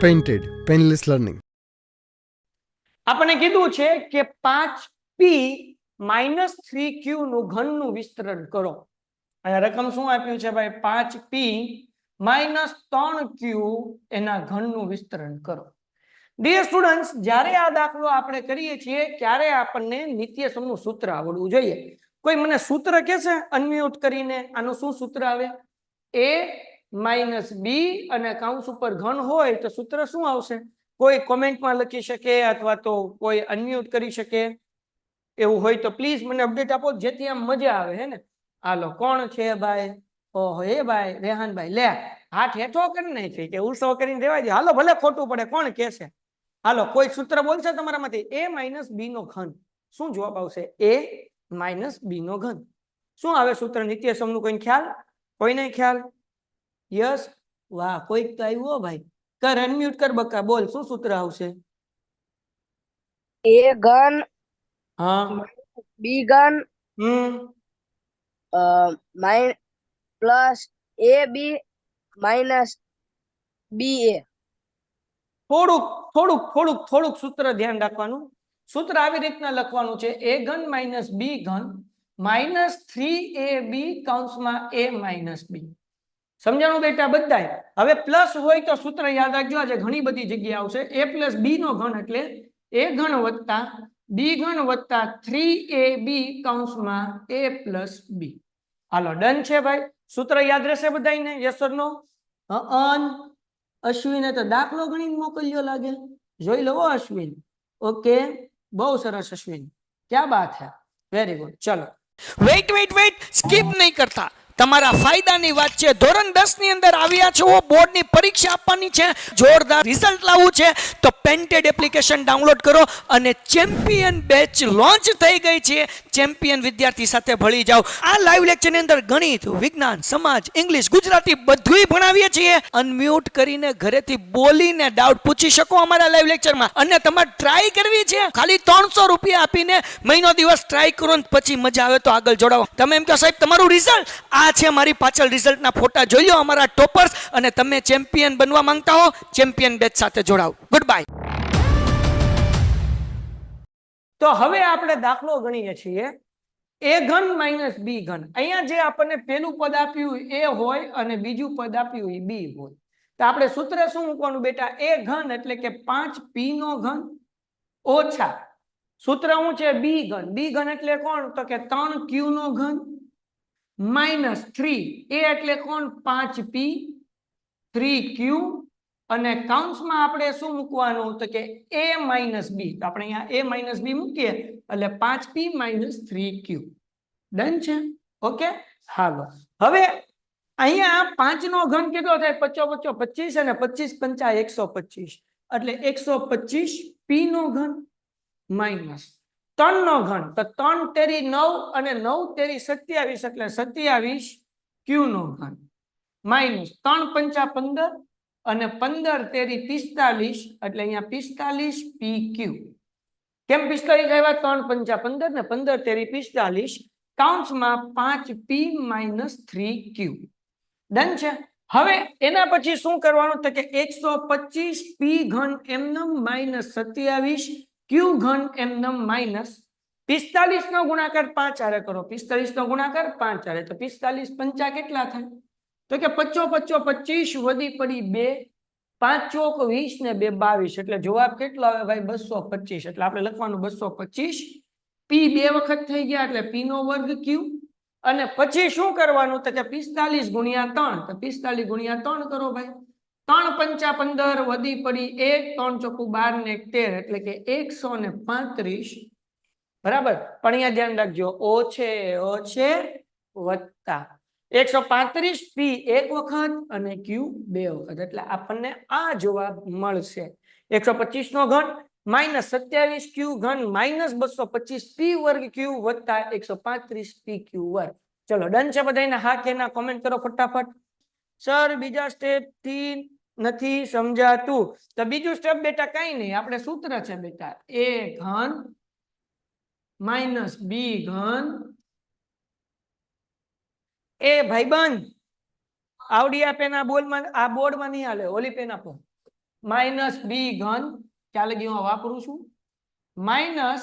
Painted, painless learning. આપણે કીધું છે કે 5p માઇનસ 3q નું ઘનનું વિસ્તરણ કરો. અહીંયા રકમ શું આપ્યું છે ભાઈ? 5p માઇનસ 3q એના ઘનનું વિસ્તરણ કરો. ડિયર સ્ટુડન્ટ્સ, જ્યારે આ દાખલો આપણે કરીએ છીએ ત્યારે આપણને નિત્યસમનું સૂત્ર આવડવું જોઈએ. કોઈ મને સૂત્ર કહેશે અનમ્યુટ કરીને? આનું શું સૂત્ર આવે? a માઇનસ b અને કૌંસ ઉપર ઘન હોય તો સૂત્ર શું આવશે? કોઈ કોમેન્ટમાં લખી શકે અથવા તો કોઈ અનમ્યુટ કરી શકે એવું હોય તો પ્લીઝ મને અપડેટ આપો, જેથી આમ મજા આવે. હે ને? હાલો, કોણ છે ભાઈ? ઓહો, એ ભાઈ રેહાનભાઈ, લે હાથ હેઠો કરી નાખી કે ઉત્સવ કરીને રેવા દે. હાલો, ભલે ખોટું પડે, કોણ કહેશે? હાલો, કોઈ સૂત્ર બોલશે તમારામાંથી? a માઇનસ b નો ઘન. શું જવાબ આવશે? a માઇનસ b નો ઘન. શું આવે સૂત્ર નિત્યસમનું? કોઈ ખ્યાલ? કોઈને ખ્યાલ? યસ, વાહ, કોઈક તો આવ્યો ભાઈ. કર, અનમ્યુટ કર બકા, બોલ શું સૂત્ર આવશે? a ઘન હા, b ઘન પ્લસ ab માઇનસ ba. થોડુંક સૂત્ર ધ્યાન રાખવાનું. સૂત્ર આવી રીતના લખવાનું છે: a ઘન માઇનસ b ઘન માઇનસ 3ab કૌંસમાં a માઇનસ b. સમજાણું બેટા બધાય? હવે પ્લસ હોય તો સૂત્ર યાદ રાખજો, આજે ઘણી બધી જગ્યાએ આવશે. a પ્લસ b નો ઘન એટલે a ઘન વત્તા b ઘન વત્તા 3ab કૌંસમાં a plus b. Hello, done છે ભાઈ? સૂત્ર યાદ રહેશે બધાયને? યસ ઓર નો? અશ્વિને તો દાખલો ગણીને મોકલ્યો લાગે. જોઈ લો અશ્વિન. ઓકે, બહુ સરસ અશ્વિન, ક્યા બાત હે, વેરી ગુડ. ચલો, વેઇટ સ્કીપ નહીં કરતા. તમારા ફાયદાની વાત છે. ધોરણ 10 ની અંદર આવ્યા છો, બોર્ડની પરીક્ષા આપવાની છે, જોરદાર રિઝલ્ટ લાવવું છે, તો પેન્ટેડ એપ્લિકેશન ડાઉનલોડ કરો અને ચેમ્પિયન બેચ લોન્ચ થઈ ગઈ છે. ચેમ્પિયન વિદ્યાર્થી સાથે ભળી જાઓ. આ લાઈવ લેક્ચરની અંદર ગણિત, વિજ્ઞાન, સમાજ, ઇંગ્લિશ, ગુજરાતી બધુંય ભણાવીએ છીએ. અનમ્યુટ કરીને ઘરેથી બોલીને ડાઉટ પૂછી શકો અમારા લાઈવ લેક્ચરમાં. અને તમારે ટ્રાય કરવી છે, ખાલી 300 રૂપિયા આપીને મહિનો દિવસ ટ્રાય કરો ને પછી મજા આવે તો આગળ જોડાવો. તમે એમ કહો સાહેબ તમારું રિઝલ્ટ આ છે, મારી પાછળ રિઝલ્ટના ફોટા જોઈ લો અમારા ટોપર્સ, અને તમે ચેમ્પિયન બનવા માંગતા હો, ચેમ્પિયન બેચ સાથે જોડાઓ. Good bye. તો હવે આપણે દાખલો ગણીએ છીએ a ઘન માઇનસ b ઘન. અહીંયા જે આપણને પેલું પદ આપ્યું a હોય અને બીજું પદ આપ્યું એ b હોય, તો આપણે સૂત્ર શું મૂકવાનું બેટા? a ઘન એટલે કે 5p નો ઘન ઓછા સૂત્ર શું છે? b ઘન. b ઘન એટલે કોણ? તો કે 3q નો ઘન માઇનસ 3a એટલે કોણ? 5p 3q, અને કૌંસમાં આપણે શું મૂકવાનું? તો કે a માઇનસ b. તો આપણે અહીંયા a માઇનસ b મૂકીએ એટલે 5p માઇનસ 3q. ડન છે? ઓકે, હાલો. હવે અહીંયા 5 નો ઘન કેટલો થાય? 5 25 અને 25 પંચા 125 એટલે 125p નો ઘન માઇનસ 3 નો ઘન, તો 3 તેરી 9 અને 9 તેરી 27 એટલે 27q નો ઘન માઇનસ 3 પંચા 15 અને 15 તેરી 45 એટલે અહીંયા 45pq. કેમ 45 આવ્યા? 3 પંચા 15 ને 15 તેરી 45 કૌંસમાં 5p માઇનસ 3q. ડન છે? હવે એના પછી શું કરવાનું? તો કે 125p ઘન એમનમ માઇનસ 27q ઘન એમનમ માઇનસ 45 નો ગુણાકાર 5 હારે કરો. 45 નો ગુણાકાર 5 હારે, તો 45 પંચા કેટલા થાય? તો કે 55 25 વધી પડી 2, 5 ચોક 20 ને 2 22 એટલે જવાબ કેટલો આવે ભાઈ? 225. એટલે આપણે લખવાનું 225. p બે વખત થઈ ગયા એટલે p નો વર્ગ q. અને પછી શું કરવાનું? તો કે 45 ગુણ્યા 3, તો 45 ગુણ્યા 3 કરો ભાઈ. 3 પંચા 15 વધી પડી 1, 3 ચોકુ 12 ને 13 એટલે કે 135. બરાબર? પણ અહીંયા ધ્યાન રાખજો, ઓ છે વત્તા 135p એક વખત અને q બે વખત, એટલે આપણને આ જવાબ મળશે. 125 નો ઘન માઇનસ 27q ઘન માઇનસ 225p વર્ગ q વત્તા 135pq વર્ગ. ચલો, ડન છે બધાને? હા કે ના? કોમેન્ટ કરો ફટાફટ. સર બીજા સ્ટેપ થી નથી સમજાતું. તો બીજું સ્ટેપ બેટા કઈ નહીં, આપણે સૂત્ર છે બેટા a ઘન માઇનસ b ઘન. એ ભાઈબંધ, આવડી આ પેન આ બોર્ડમાં નહીં હાલે, ઓલી પેન આપો. માઇનસ બી ઘન ક્યાં લગી હું વાપરું છું માઇનસ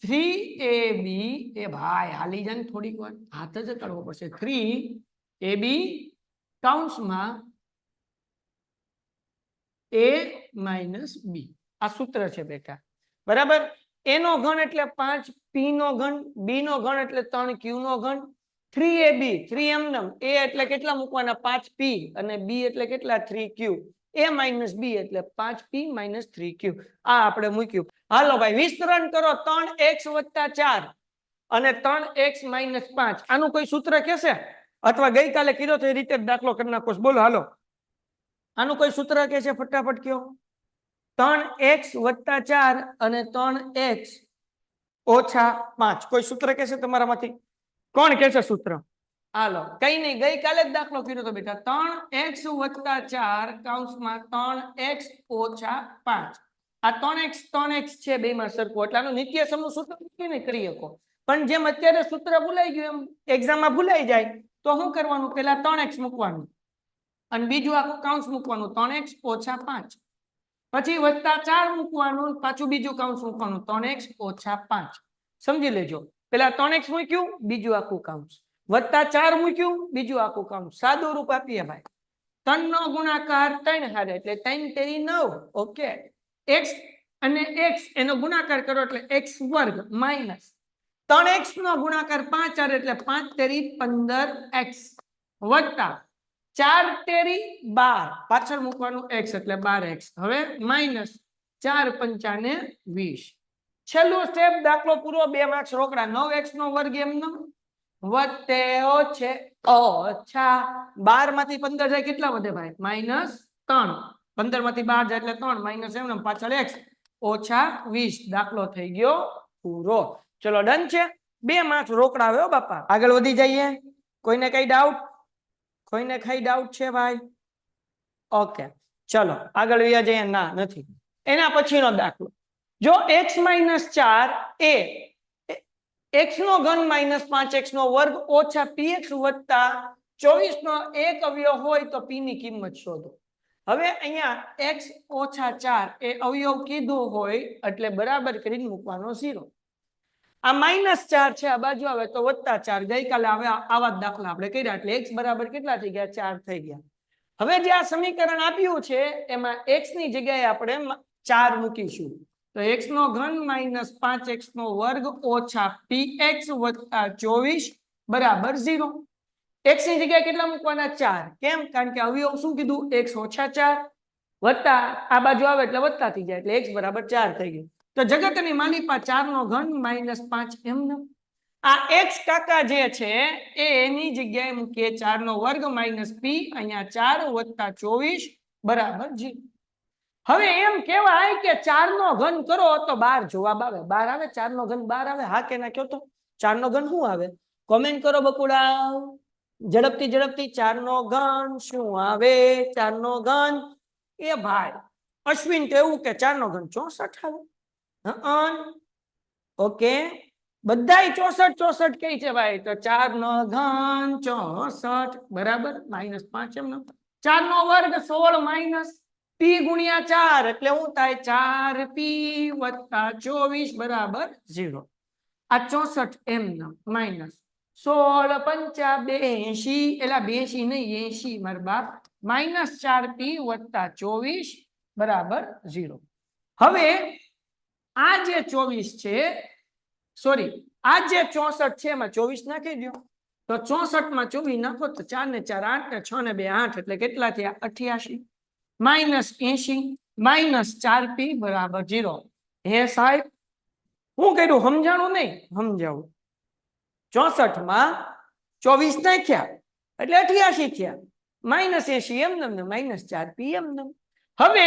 3ab એ ભાઈ હાલી જાય ને થોડીક વાર હાથ જ કરવો પડશે 3ab કૌંસમાં a માઇનસ બી આ સૂત્ર છે બેટા બરાબર a નો ઘન એટલે 5p નો ઘન b નો ઘન એટલે 3q નો ઘન 3ab 3m a એટલે કેટલા મૂકવાના 5p અને b એટલે કેટલા 3q a માઇનસ b એટલે 5p માઇનસ 3q આ આપણે મૂક્યું હાલો ભાઈ વિસ્તરણ કરો 3x વત્તા 4 અને 3x માઇનસ 5 આનું કોઈ સૂત્ર કહેશે અથવા ગઈકાલે કીધો તો એ રીતે દાખલો કરી નાખો બોલો હાલો આનું કોઈ સૂત્ર કે છે ફટાફટ કયો 3x વત્તા 4 અને 3x ઓછા 5 કોઈ સૂત્ર કે છે તમારામાંથી કોણ કે છે સૂત્ર હાલો કઈ નહીં ગઈકાલે જ દાખલો કર્યો તો બેટા 3x વત્તા 4 કૌંસમાં 3x ઓછા 5 આ 3x છે બેમાં સરખું એટલે આનું નિત્ય સમૂહ સૂત્ર નહીં કરી શકો પણ જેમ અત્યારે સૂત્ર ભૂલાઈ ગયું એમ એક્ઝામમાં ભૂલાઈ જાય તો શું કરવાનું પેલા 3x મૂકવાનું અને બીજું આખું કૌંસ મૂકવાનું 3x ઓછા 5 પછી વત્તા 4 મૂકવાનું પાછું બીજું કૌંસ મૂકવાનું 3x ઓછા 5 સમજી લેજો પેલા 3x મૂક્યું બીજું આખું કૌંસ વત્તા 4 મૂક્યું બીજું આખું કૌંસ સાદું રૂપ આપીએ ભાઈ 3 નો ગુણાકાર 3 હારે એટલે 3 તેરી 9 ઓકે x અને x એનો ગુણાકાર કરો એટલે x વર્ગ માઇનસ 3x નો ગુણાકાર 5 હારે એટલે 5 તેરી 15x વત્તા 4 તેરી 12 પાછળ મૂકવાનું x એટલે 12x હવે માઇનસ 4 પંચા ને 20 છેલ્લું સ્ટેપ દાખલો પૂરો 2 માર્ક્સ રોકડા 9x નો વર્ગ એમનો વત્તે ઓછે ઓછા 12 માંથી 15 જાય કેટલા વધે ભાઈ માઇનસ 3 15 માંથી 12 જાય એટલે 3 માઇનસ એમ પાછળ x ઓછા 20 દાખલો થઈ ગયો પૂરો ચલો ડન છે 2 માર્ક્સ રોકડા આવ્યો બાપા આગળ વધી જઈએ કોઈને કઈ ડાઉટ કોઈને કઈ ડાઉટ છે ભાઈ ઓકે ચલો આગળ વ્યા જઈએ ના નથી એના પછીનો દાખલો જો x માઇનસ 4 એ x નો ઘન માઇનસ 5x નો વર્ગ ઓછા px વત્તા 24 નો એક અવયવ હોય તો p ની કિંમત શોધો હવે અહીંયા x ઓછા 4 એ અવયવ કીધું હોય એટલે બરાબર કરીને મૂકવાનો 0 આ માઇનસ 4 છે આ બાજુ આવે તો વત્તા 4 ગઈકાલે આવે આવા જ દાખલા આપણે કર્યા એટલે x બરાબર કેટલા થઈ ગયા 4 થઈ ગયા હવે જે આ સમીકરણ આપ્યું છે એમાં x ની જગ્યાએ આપણે 4 મૂકીશું તો x નો ઘન માઇનસ 5x નો વર્ગ ઓછા px વત્તા 24 બરાબર 0 x ની જગ્યાએ કેટલા મૂકવાના 4 કેમ કારણ કે અવયવ શું કીધું x ઓછા 4 વત્તા આ બાજુ આવે એટલે વત્તા થઈ જાય એટલે x બરાબર 4 થઈ ગયું તો જગતની માલિપા 4 નો ઘન માઇનસ 5 એમનો આ x કાકા જે છે એ એની જગ્યાએ મૂકીએ 4 નો વર્ગ માઇનસ p અહીંયા 4 વત્તા 24 બરાબર 0 હવે એમ કહેવાય કે 4 નો ઘન કરો તો 12 જવાબ આવે 12 આવે 4 નો ઘન 12 આવે હા કે ના કહો તો 4 નો ઘન શું આવે કોમેન્ટ કરો બકુડા ઝડપથી 4 નો ઘન શું આવે 4 નો ઘન એ ભાઈ અશ્વિન તો એવું કે 4 નો ઘન 64 આવે ઓકે બધાય 64 કઈ છે ભાઈ તો 4 નો ઘન 64 બરાબર માઇનસ 5 એમ 4 નો વર્ગ 16 માઇનસ p ગુણ્યા 4 એટલે શું થાય 4p વત્તા 24 બરાબર 0 આ 64 એમ માઇનસ 16 પંચા 82 એટલે 82 નહીં 80 મારા બાપ માઇનસ 4p વત્તા 24 બરાબર 0 હવે આ જે 24 છે સોરી આ જે 64 છે એમાં 24 નાખી દો તો 64 માં 24 નાખો તો 4 ને 4 8 ને 6 ને 2 8 એટલે કેટલા થયા 88 માઇનસ 80 માઇનસ 4p બરાબર 0 હે સાહેબ હું કર્યું સમજાણું નહીં સમજાવું 64 માં 24 નાખ્યા એટલે 88 થયા માઇનસ 80 એમને માઇનસ 4p એમને હવે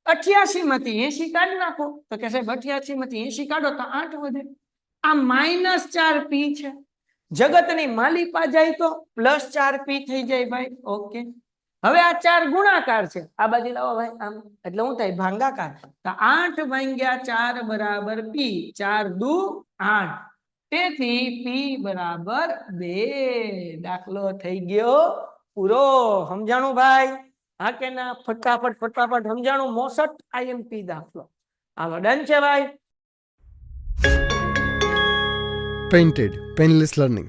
88 માંથી 80 કાઢી નાખો તો કે સાહેબ 88 માંથી 80 કાઢો તો 8 વધે આ માઇનસ 4p છે જગતની માલિપા જાય તો પ્લસ 4p થઈ જાય ભાઈ ઓકે હવે આ 4 ગુણાકાર છે આ બાજુ લાવો ભાઈ આમ એટલે શું થાય ભાગાકાર તો 8 ભાગ્યા 4 બરાબર p 4 દુ 8 તેથી p બરાબર 2 દાખલો થઈ ગયો પૂરો સમજાણું ભાઈ હા કે ના? ફટાફટ સમજાણું. મોસટ આઈએમપી દાખલો. હાલો ડન છે ભાઈ. Painted, Painless Learning.